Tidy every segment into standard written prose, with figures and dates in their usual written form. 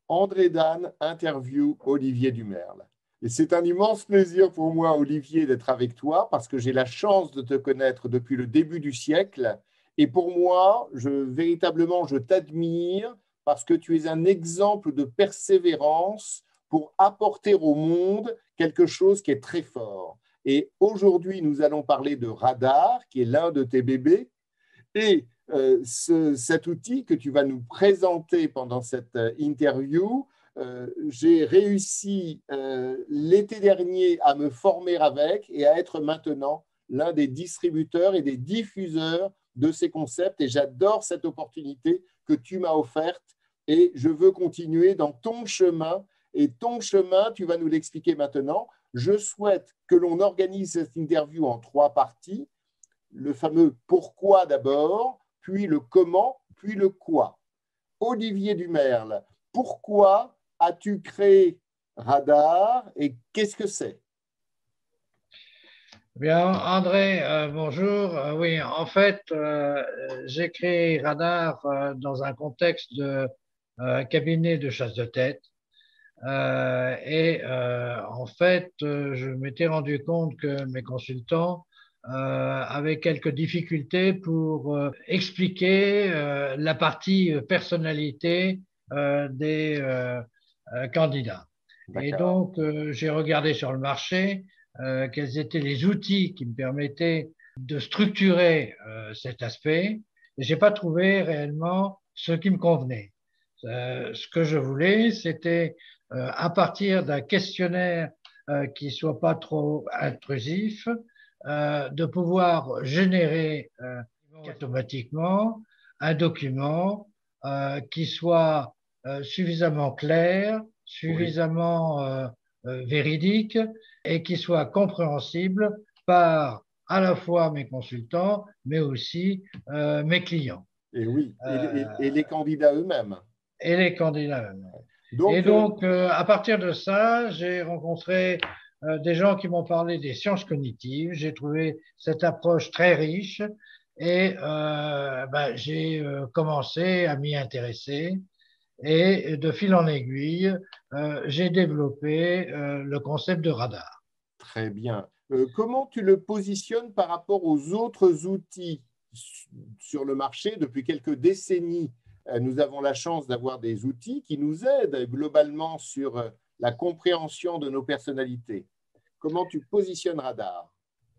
André Dan interview Olivier Dumerle. Et c'est un immense plaisir pour moi, Olivier, d'être avec toi parce que j'ai la chance de te connaître depuis le début du siècle. Et pour moi, véritablement, je t'admire parce que tu es un exemple de persévérance pour apporter au monde quelque chose qui est très fort. Et aujourd'hui, nous allons parler de Radar, qui est l'un de tes bébés. Et cet outil que tu vas nous présenter pendant cette interview, j'ai réussi l'été dernier à me former avec et à être maintenant l'un des distributeurs et des diffuseurs de ces concepts. Et j'adore cette opportunité que tu m'as offerte et je veux continuer dans ton chemin. Et ton chemin, tu vas nous l'expliquer maintenant. Je souhaite que l'on organise cette interview en 3 parties. Le fameux pourquoi d'abord, puis le comment, puis le quoi. Olivier Dumerle, pourquoi as-tu créé Radar et qu'est-ce que c'est? Bien, André, bonjour. Oui, en fait, j'ai créé Radar dans un contexte de cabinet de chasse de tête. En fait, je m'étais rendu compte que mes consultants avaient quelques difficultés pour expliquer la partie personnalité des candidats. Et D'accord. donc, j'ai regardé sur le marché quels étaient les outils qui me permettaient de structurer cet aspect. Et j'ai pas trouvé réellement ce qui me convenait. Ce que je voulais, c'était à partir d'un questionnaire qui soit pas trop intrusif, de pouvoir générer automatiquement un document qui soit suffisamment clair, Oui. suffisamment véridique et qui soit compréhensible par à la fois mes consultants, mais aussi mes clients Et oui, euh, et les candidats eux-mêmes. et les candidats eux-mêmes. Et Donc, donc, à partir de ça, j'ai rencontré des gens qui m'ont parlé des sciences cognitives. J'ai trouvé cette approche très riche et j'ai commencé à m'y intéresser. Et de fil en aiguille, j'ai développé le concept de radar. très bien. Comment tu le positionnes par rapport aux autres outils sur le marché depuis quelques décennies? Nous avons la chance d'avoir des outils qui nous aident globalement sur la compréhension de nos personnalités. Comment tu positionnes Radar?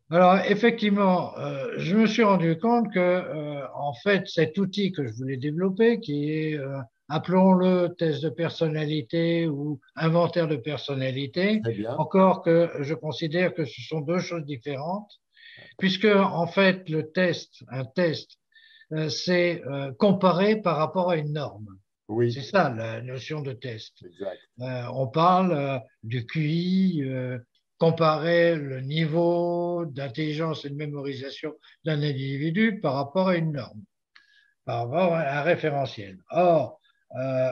Alors, effectivement, je me suis rendu compte que, en fait, cet outil que je voulais développer, qui est, appelons-le test de personnalité ou inventaire de personnalité, Très bien. encore que je considère que ce sont deux choses différentes, puisque, en fait, un test, c'est comparé par rapport à une norme. Oui, C'est ça la notion de test. exact. On parle du QI, comparer le niveau d'intelligence et de mémorisation d'un individu par rapport à une norme, par rapport à un référentiel. Or,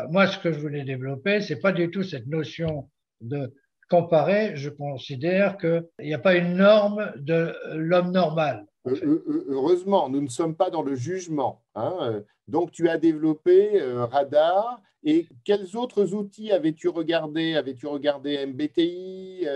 moi, ce que je voulais développer, c'est pas du tout cette notion de comparer. Je considère qu'il n'y a pas une norme de l'homme normal, en fait. Heureusement, nous ne sommes pas dans le jugement, hein. Donc, tu as développé Radar. Et quels autres outils avais-tu regardé? Avais-tu regardé MBTI?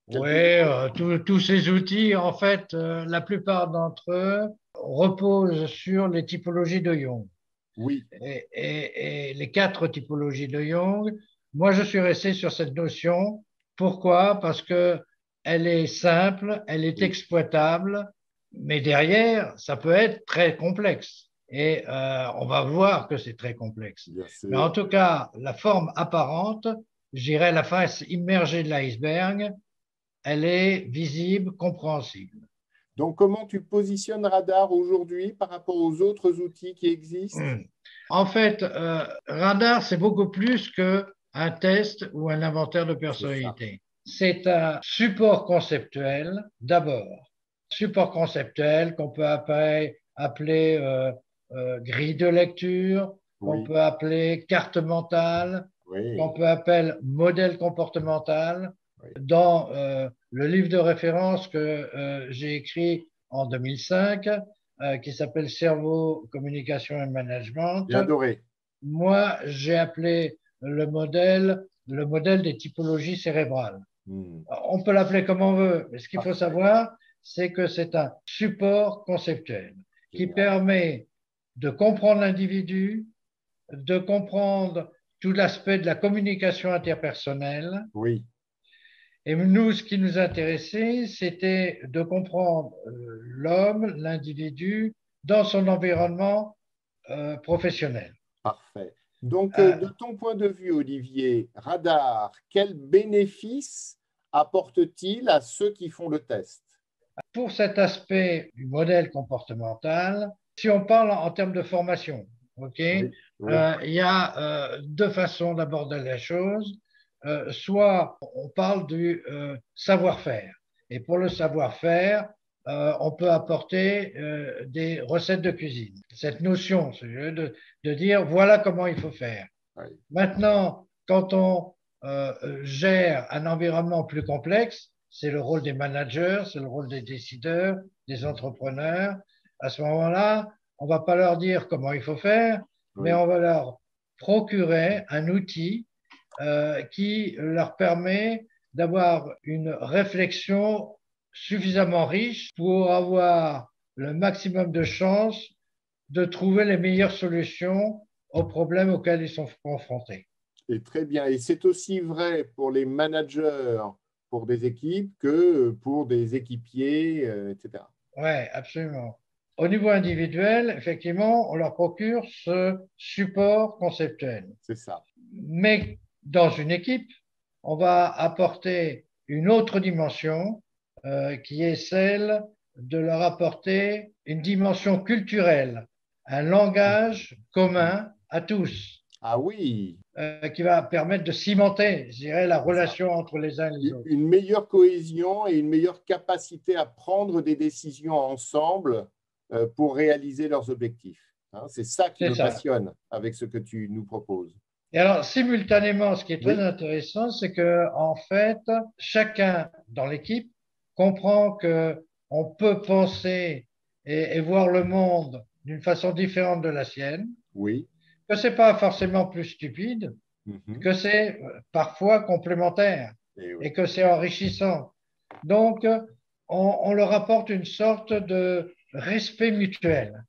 Oui, Quelques autres? tous ces outils, en fait, la plupart d'entre eux reposent sur les typologies de Jung. Oui, Et les 4 typologies de Jung, moi, je suis resté sur cette notion. Pourquoi? Parce que elle est simple, elle est oui, exploitable, mais derrière, ça peut être très complexe. Et on va voir que c'est très complexe. bien Mais en sûr. tout cas, la forme apparente, je dirais la face immergée de l'iceberg, elle est visible, compréhensible. Donc, comment tu positionnes Radar aujourd'hui par rapport aux autres outils qui existent? Hmm. En fait, radar, c'est beaucoup plus qu'un test ou un inventaire de C'est ça. personnalité. C'est un support conceptuel d'abord. Support conceptuel qu'on peut appeler grille de lecture, qu'on Oui, peut appeler carte mentale, qu'on oui, peut appeler modèle comportemental. oui. Dans le livre de référence que j'ai écrit en 2005, qui s'appelle Cerveau, communication et management. J'ai adoré. Moi, j'ai appelé le modèle des typologies cérébrales. Hmm. On peut l'appeler comme on veut, mais ce qu'il faut savoir, c'est que c'est un support conceptuel qui permet de comprendre l'individu, de comprendre tout l'aspect de la communication interpersonnelle. Oui. Et nous, ce qui nous intéressait, c'était de comprendre l'homme, l'individu, dans son environnement professionnel. Parfait. Donc, de ton point de vue, Olivier, radar, quel bénéfice apporte-t-il à ceux qui font le test? Pour cet aspect du modèle comportemental, si on parle en termes de formation, Oui, oui. il y a deux façons d'aborder la chose. Soit on parle du savoir-faire. Et pour le savoir-faire, on peut apporter des recettes de cuisine. Cette notion de dire voilà comment il faut faire. Oui. Maintenant, quand on gère un environnement plus complexe, c'est le rôle des managers, c'est le rôle des décideurs, des entrepreneurs. À ce moment-là, on ne va pas leur dire comment il faut faire, mais on va leur procurer un outil qui leur permet d'avoir une réflexion suffisamment riche pour avoir le maximum de chances de trouver les meilleures solutions aux problèmes auxquels ils sont confrontés. Et très bien. Et c'est aussi vrai pour les managers, pour des équipes, que pour des équipiers, etc. Oui, absolument. Au niveau individuel, effectivement, on leur procure ce support conceptuel. C'est ça. Mais dans une équipe, on va apporter une autre dimension qui est celle de leur apporter une dimension culturelle, un langage commun à tous. Ah oui. Qui va permettre de cimenter, je dirais, la relation entre les uns et les autres. Une meilleure cohésion et une meilleure capacité à prendre des décisions ensemble pour réaliser leurs objectifs. C'est ça qui me passionne avec ce que tu nous proposes. Et alors, simultanément, ce qui est très intéressant, c'est que, en fait, chacun dans l'équipe comprend que on peut penser et voir le monde d'une façon différente de la sienne. Oui. Que c'est pas forcément plus stupide, que c'est parfois complémentaire et que c'est enrichissant. Donc, on leur apporte une sorte de respect mutuel.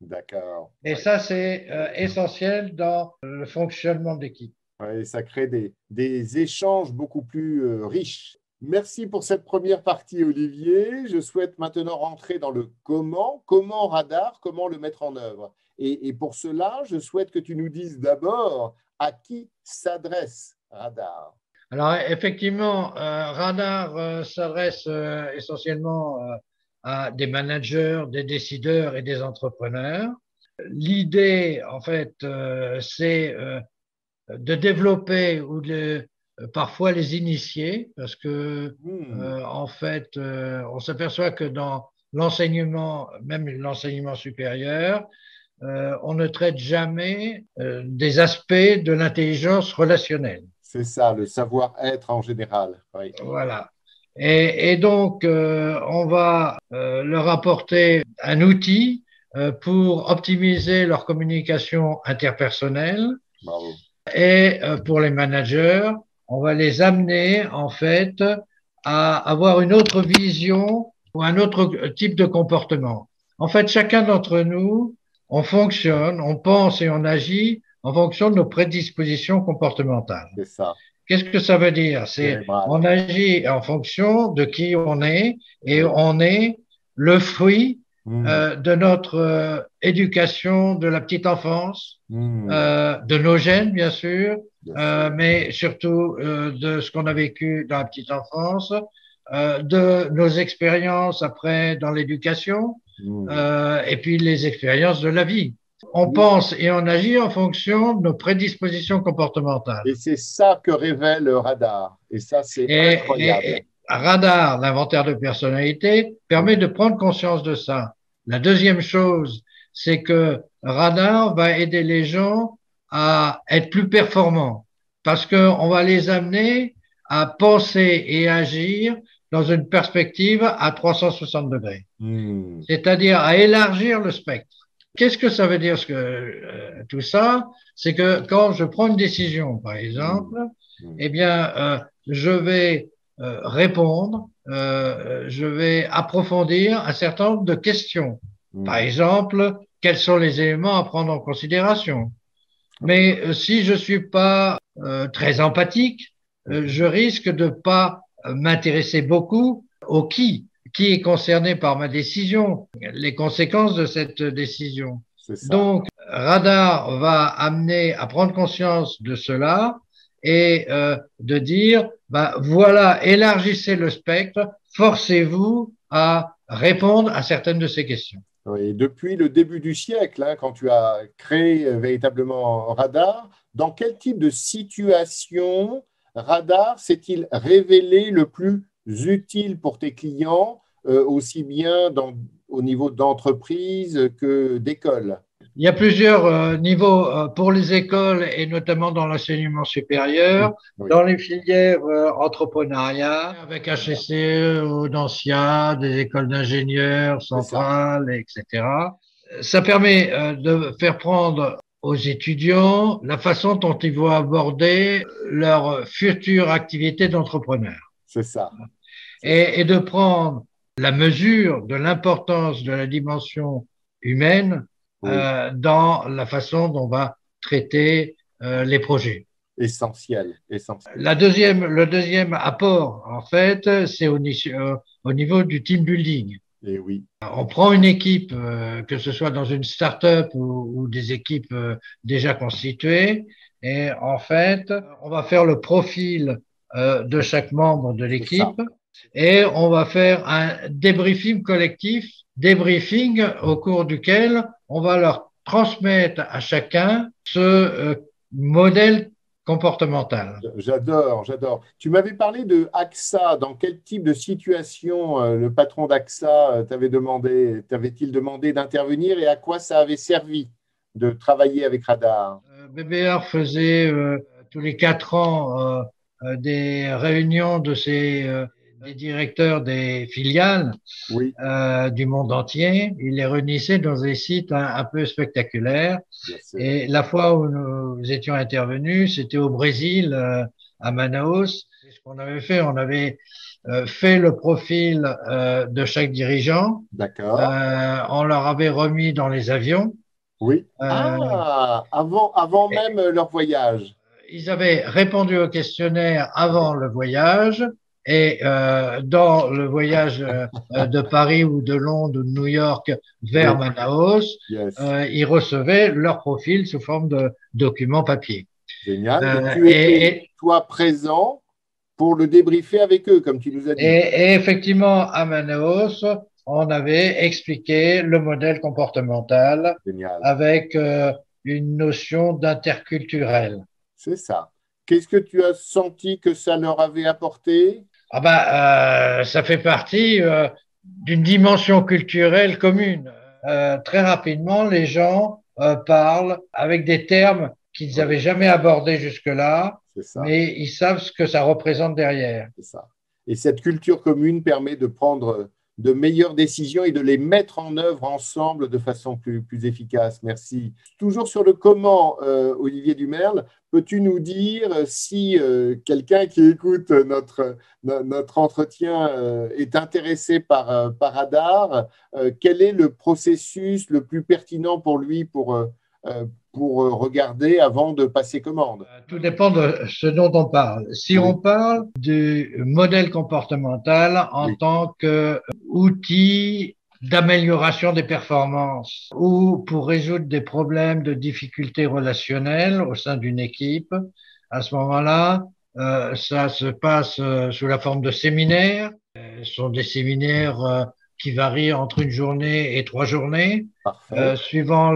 D'accord. Et ça, c'est essentiel dans le fonctionnement de l'équipe. Ouais, ça crée des échanges beaucoup plus riches. Merci pour cette première partie, Olivier. Je souhaite maintenant rentrer dans le comment. Comment radar, comment le mettre en œuvre. Et pour cela, je souhaite que tu nous dises d'abord à qui s'adresse radar. Alors, effectivement, radar s'adresse essentiellement à des managers, des décideurs et des entrepreneurs. L'idée, en fait, c'est de développer ou de parfois les initier, parce que en fait, on s'aperçoit que dans l'enseignement, même l'enseignement supérieur, on ne traite jamais des aspects de l'intelligence relationnelle. C'est ça, le savoir-être en général. Oui. Voilà. Et donc, on va leur apporter un outil pour optimiser leur communication interpersonnelle. Bravo. Et pour les managers, on va les amener en fait à avoir une autre vision ou un autre type de comportement. En fait, chacun d'entre nous, on fonctionne, on pense et on agit en fonction de nos prédispositions comportementales. C'est ça. Qu'est-ce que ça veut dire? C'est on agit en fonction de qui on est et on est le fruit de notre éducation de la petite enfance, de nos gènes bien sûr, mais surtout de ce qu'on a vécu dans la petite enfance, de nos expériences après dans l'éducation, et puis les expériences de la vie. On pense et on agit en fonction de nos prédispositions comportementales. Et c'est ça que révèle le radar. Et ça, c'est incroyable. Et radar, l'inventaire de personnalité, permet de prendre conscience de ça. La deuxième chose, c'est que radar va aider les gens à être plus performants parce qu'on va les amener à penser et agir dans une perspective à 360 degrés. C'est-à-dire à élargir le spectre. Qu'est-ce que ça veut dire tout ça? C'est que quand je prends une décision, par exemple, eh bien, je vais répondre, je vais approfondir un certain nombre de questions. Par exemple, quels sont les éléments à prendre en considération? Mais si je suis pas très empathique, je risque de pas m'intéresser beaucoup au qui est concerné par ma décision, les conséquences de cette décision. Donc, Radar va amener à prendre conscience de cela et de dire, bah, voilà, élargissez le spectre, forcez-vous à répondre à certaines de ces questions. Oui, depuis le début du siècle, hein, quand tu as créé véritablement Radar, dans quel type de situation Radar s'est-il révélé le plus utile pour tes clients, aussi bien au niveau d'entreprise que d'école? Il y a plusieurs niveaux pour les écoles et notamment dans l'enseignement supérieur, Oui. dans les filières entrepreneuriat, avec HEC, Audencia, des écoles d'ingénieurs centrales, etc. Ça permet de faire prendre aux étudiants la façon dont ils vont aborder leur future activité d'entrepreneur. C'est ça. Et de prendre la mesure de l'importance de la dimension humaine dans la façon dont on va traiter les projets. Essentiel. Le deuxième apport, en fait, c'est au niveau du team building. Et oui. On prend une équipe, que ce soit dans une start-up ou des équipes déjà constituées, et en fait, on va faire le profil de chaque membre de l'équipe et on va faire un débriefing collectif, débriefing au cours duquel on va leur transmettre à chacun ce modèle comportemental. J'adore. Tu m'avais parlé de AXA. Dans quel type de situation le patron d'AXA t'avait-il demandé d'intervenir et à quoi ça avait servi de travailler avec Radar? BBR faisait tous les 4 ans des réunions des directeurs des filiales du monde entier. Il les réunissait dans des sites un peu spectaculaires. Et la fois où nous étions intervenus, c'était au Brésil, à Manaus. C'est ce qu'on avait fait. On avait fait le profil de chaque dirigeant. D'accord. On leur avait remis dans les avions. Oui. Avant même leur voyage. Ils avaient répondu au questionnaire avant le voyage. Et dans le voyage de Paris ou de Londres ou de New York vers Manaus, ils recevaient leur profil sous forme de document papier. Génial. Et tu étais, toi, présent pour le débriefer avec eux, comme tu nous as dit. Et effectivement, à Manaus, on avait expliqué le modèle comportemental avec une notion d'interculturel. C'est ça. Qu'est-ce que tu as senti que ça leur avait apporté? Ça fait partie d'une dimension culturelle commune. Très rapidement, les gens parlent avec des termes qu'ils n'avaient jamais abordés jusque-là, mais ils savent ce que ça représente derrière. C'est ça. Et cette culture commune permet de prendre de meilleures décisions et de les mettre en œuvre ensemble de façon plus efficace. Merci. Toujours sur le comment, Olivier Dumerle, peux-tu nous dire si quelqu'un qui écoute notre entretien est intéressé par Radar, quel est le processus le plus pertinent pour lui pour regarder avant de passer commande? Tout dépend de ce dont on parle. Si on parle du modèle comportemental en tant qu'outil d'amélioration des performances ou pour résoudre des problèmes de difficultés relationnelles au sein d'une équipe, à ce moment-là, ça se passe sous la forme de séminaires. Ce sont des séminaires qui varient entre une journée et 3 journées, suivant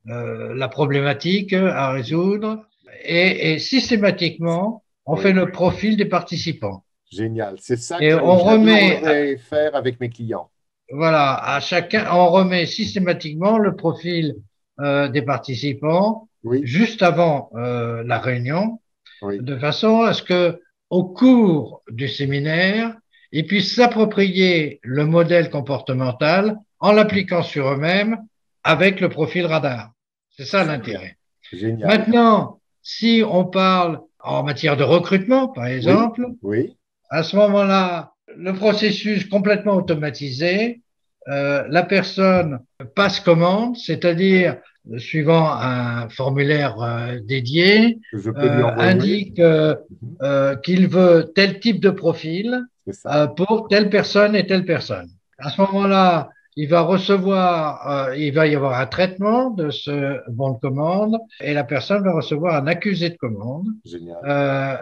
la problématique à résoudre et systématiquement, on fait le profil des participants. Génial, c'est ça que j'aimerais faire avec mes clients. Voilà, à chacun, on remet systématiquement le profil des participants juste avant la réunion, de façon à ce que, au cours du séminaire, ils puissent s'approprier le modèle comportemental en l'appliquant sur eux-mêmes avec le profil radar. C'est ça Très bien. l'intérêt. Génial. Maintenant, si on parle en matière de recrutement, par Oui, exemple, oui, à ce moment-là, le processus complètement automatisé, la personne passe commande, c'est-à-dire suivant un formulaire dédié, je peux lui envoyer. indique Mhm. qu'il veut tel type de profil C'est ça. pour telle personne et telle personne. À ce moment-là, il va recevoir, il va y avoir un traitement de ce bon de commande et la personne va recevoir un accusé de commande. Génial. Euh,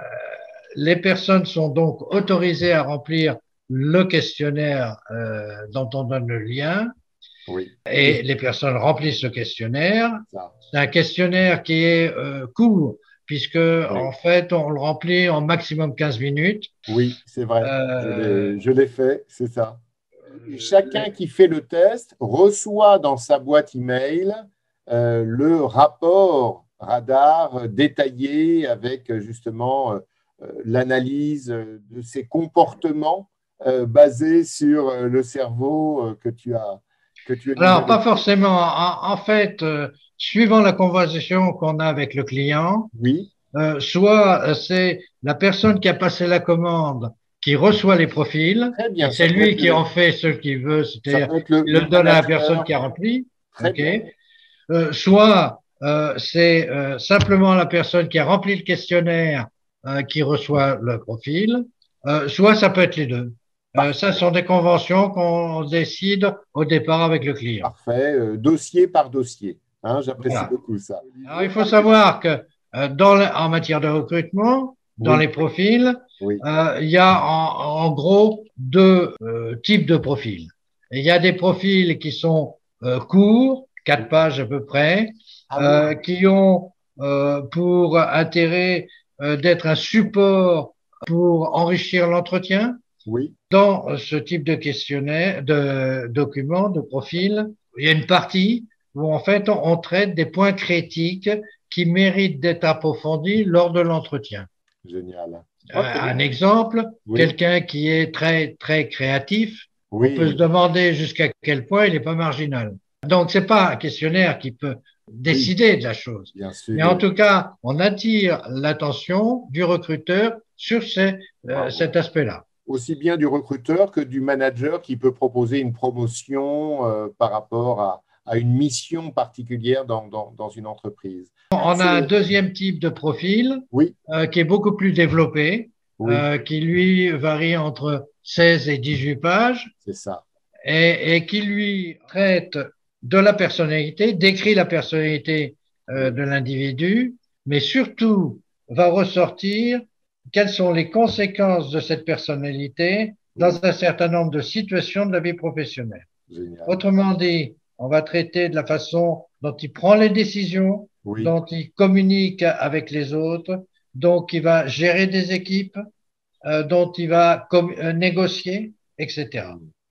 les personnes sont donc autorisées à remplir le questionnaire dont on donne le lien Oui, et les personnes remplissent le questionnaire. ça. C'est un questionnaire qui est court puisque Oui, en fait on le remplit en maximum 15 minutes. oui, c'est vrai. Euh, Je l'ai fait, c'est ça. Chacun qui fait le test reçoit dans sa boîte email le rapport radar détaillé avec justement l'analyse de ses comportements basés sur le cerveau que tu nous as alors pas décrit. forcément. En fait, suivant la conversation qu'on a avec le client, Oui, soit c'est la personne qui a passé la commande qui reçoit les profils très et bien. c'est lui qui en fait ce qu'il veut, Ça c'est-à-dire peut être il le le donne à la personne manager. qui a rempli, Très ok. bien. Soit c'est simplement la personne qui a rempli le questionnaire qui reçoit le profil, soit ça peut être les deux. Ça Parfait. sont des conventions qu'on décide au départ avec le client. Parfait. Dossier par dossier. Hein, j'apprécie Voilà. beaucoup ça. Alors, il Olivier, faut savoir que en matière de recrutement, dans oui, les profils, oui, il y a en gros deux types de profils. Il y a des profils qui sont courts, 4 pages à peu près, ah oui, qui ont pour intérêt d'être un support pour enrichir l'entretien. oui, Dans ce type de questionnaire, de document, de profil, il y a une partie où en fait on traite des points critiques qui méritent d'être approfondis lors de l'entretien. génial. Ok, Un exemple, oui, quelqu'un qui est très très créatif, on peut se oui, demander jusqu'à quel point il n'est pas marginal. Donc c'est pas un questionnaire qui peut oui, décider de la chose, bien mais en sûr. tout cas on attire l'attention du recruteur sur Bravo. cet aspect-là. Aussi bien du recruteur que du manager qui peut proposer une promotion par rapport à une mission particulière dans une entreprise. On a un C'est- deuxième type de profil Oui, qui est beaucoup plus développé, oui, qui lui varie entre 16 et 18 pages c'est ça. et qui lui traite de la personnalité, décrit la personnalité Oui, de l'individu, mais surtout va ressortir quelles sont les conséquences de cette personnalité oui, dans un certain nombre de situations de la vie professionnelle. génial. Autrement dit, on va traiter de la façon dont il prend les décisions, Oui. dont il communique avec les autres, dont il va gérer des équipes, dont il va négocier, etc.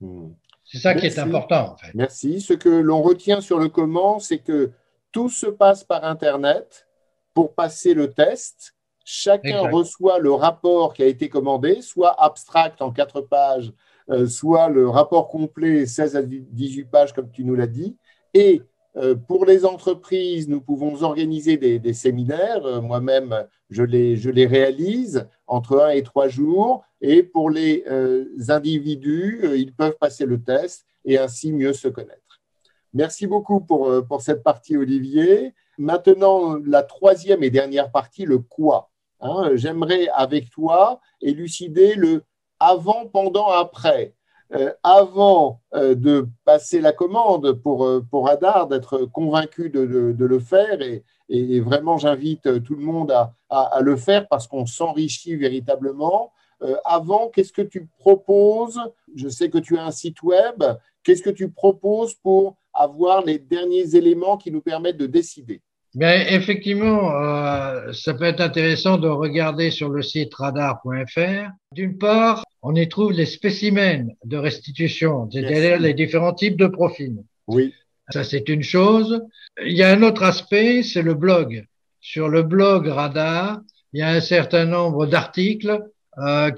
Mm, mm. C'est ça qui est Merci. important, en fait. Merci. Ce que l'on retient sur le comment, c'est que tout se passe par Internet pour passer le test. Chacun Exact. reçoit le rapport qui a été commandé, soit abstract en 4 pages, soit le rapport complet 16 à 18 pages, comme tu nous l'as dit. Et pour les entreprises, nous pouvons organiser des séminaires. Moi-même, je les réalise entre 1 et 3 jours. Et pour les individus, ils peuvent passer le test et ainsi mieux se connaître. Merci beaucoup pour cette partie, Olivier. Maintenant, la troisième et dernière partie, le quoi. Hein, j'aimerais avec toi élucider le avant, pendant, après. Avant de passer la commande pour Radar, d'être convaincu de le faire et vraiment j'invite tout le monde à le faire parce qu'on s'enrichit véritablement. Avant, qu'est-ce que tu proposes? Je sais que tu as un site web. Qu'est-ce que tu proposes pour avoir les derniers éléments qui nous permettent de décider? Mais effectivement, ça peut être intéressant de regarder sur le site radar.fr. D'une part, on y trouve les spécimens de restitution, c'est-à-dire Merci. les différents types de profils. Oui, Ça, c'est une chose. Il y a un autre aspect, c'est le blog. Sur le blog Radar, il y a un certain nombre d'articles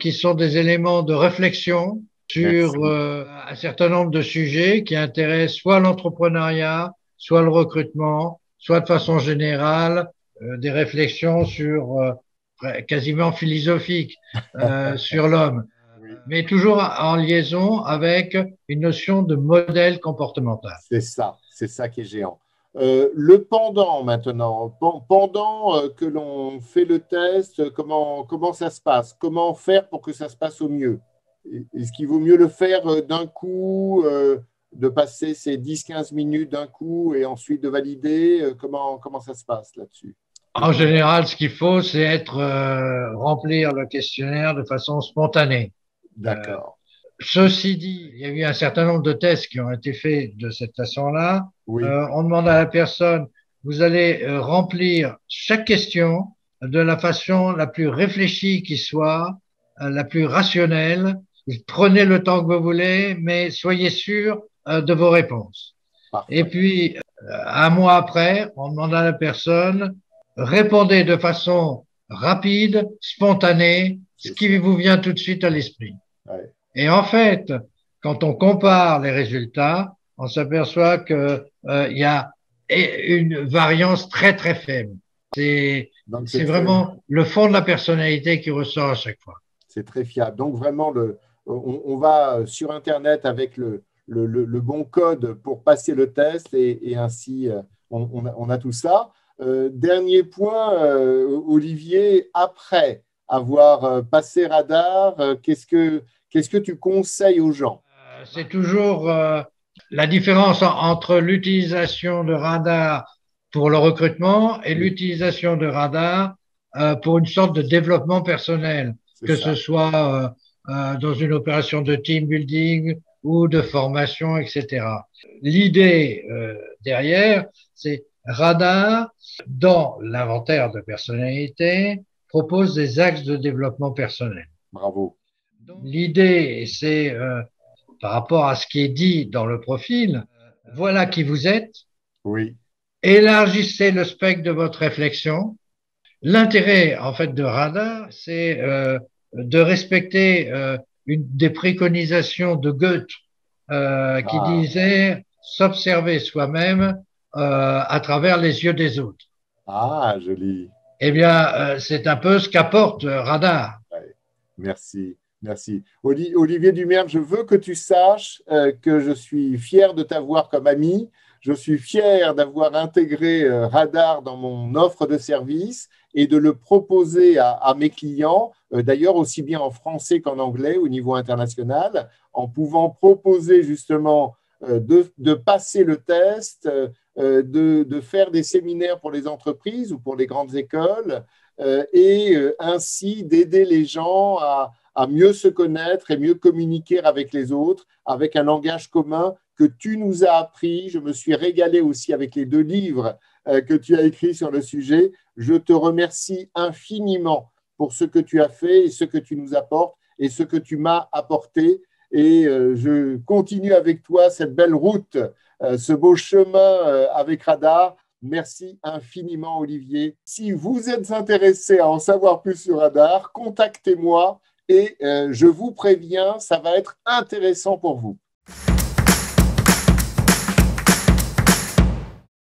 qui sont des éléments de réflexion sur merci. un certain nombre de sujets qui intéressent soit l'entrepreneuriat, soit le recrutement, soit de façon générale, des réflexions sur quasiment philosophiques sur l'homme, Oui. mais toujours en liaison avec une notion de modèle comportemental. C'est ça qui est géant. Le pendant maintenant, pendant que l'on fait le test, comment ça se passe? Comment faire pour que ça se passe au mieux? Est-ce qu'il vaut mieux le faire d'un coup, de passer ces 10-15 minutes d'un coup et ensuite de valider? Comment ça se passe là-dessus? En général, ce qu'il faut, c'est remplir le questionnaire de façon spontanée. Euh, D'accord. Ceci dit, il y a eu un certain nombre de tests qui ont été faits de cette façon-là. Oui, On demande à la personne, vous allez remplir chaque question de la façon la plus réfléchie qui soit, la plus rationnelle. Prenez le temps que vous voulez, mais soyez sûr de vos réponses. Et parfait. puis, un mois après, on demande à la personne, répondez de façon rapide, spontanée, ce C'est qui ça. vous vient tout de suite à l'esprit. Ouais. Et en fait, quand on compare les résultats, on s'aperçoit que il y a une variance très très faible. C'est Donc, c'est vraiment le fond de la personnalité qui ressort à chaque fois. c'est très fiable. Donc, vraiment, on va sur Internet avec le bon code pour passer le test et ainsi, on a tout ça. Dernier point, Olivier, après avoir passé radar, qu'est-ce que tu conseilles aux gens? C'est toujours la différence entre l'utilisation de radar pour le recrutement et Oui, l'utilisation de radar pour une sorte de développement personnel, c'est que ce ça. soit dans une opération de team building ou de formation, etc. L'idée derrière, c'est radar dans l'inventaire de personnalité propose des axes de développement personnel. Bravo. L'idée, c'est par rapport à ce qui est dit dans le profil, voilà qui vous êtes, Oui. élargissez le spectre de votre réflexion. L'intérêt, en fait, de Radar, c'est de respecter une des préconisations de Goethe qui Ah, disait s'observer soi-même à travers les yeux des autres. ah, joli. Eh bien, c'est un peu ce qu'apporte Radar. Ouais. Merci, merci. Olivier Dumergue, je veux que tu saches que je suis fier de t'avoir comme ami. Je suis fier d'avoir intégré Radar dans mon offre de service et de le proposer à mes clients, d'ailleurs aussi bien en français qu'en anglais au niveau international, en pouvant proposer justement de passer le test, de faire des séminaires pour les entreprises ou pour les grandes écoles, et ainsi d'aider les gens à mieux se connaître et mieux communiquer avec les autres, avec un langage commun que tu nous as appris. Je me suis régalé aussi avec les 2 livres que tu as écrits sur le sujet. Je te remercie infiniment pour ce que tu as fait et ce que tu nous apportes et ce que tu m'as apporté. Et je continue avec toi cette belle route, ce beau chemin avec Radar. Merci infiniment, Olivier. Si vous êtes intéressé à en savoir plus sur Radar, contactez-moi et je vous préviens, ça va être intéressant pour vous.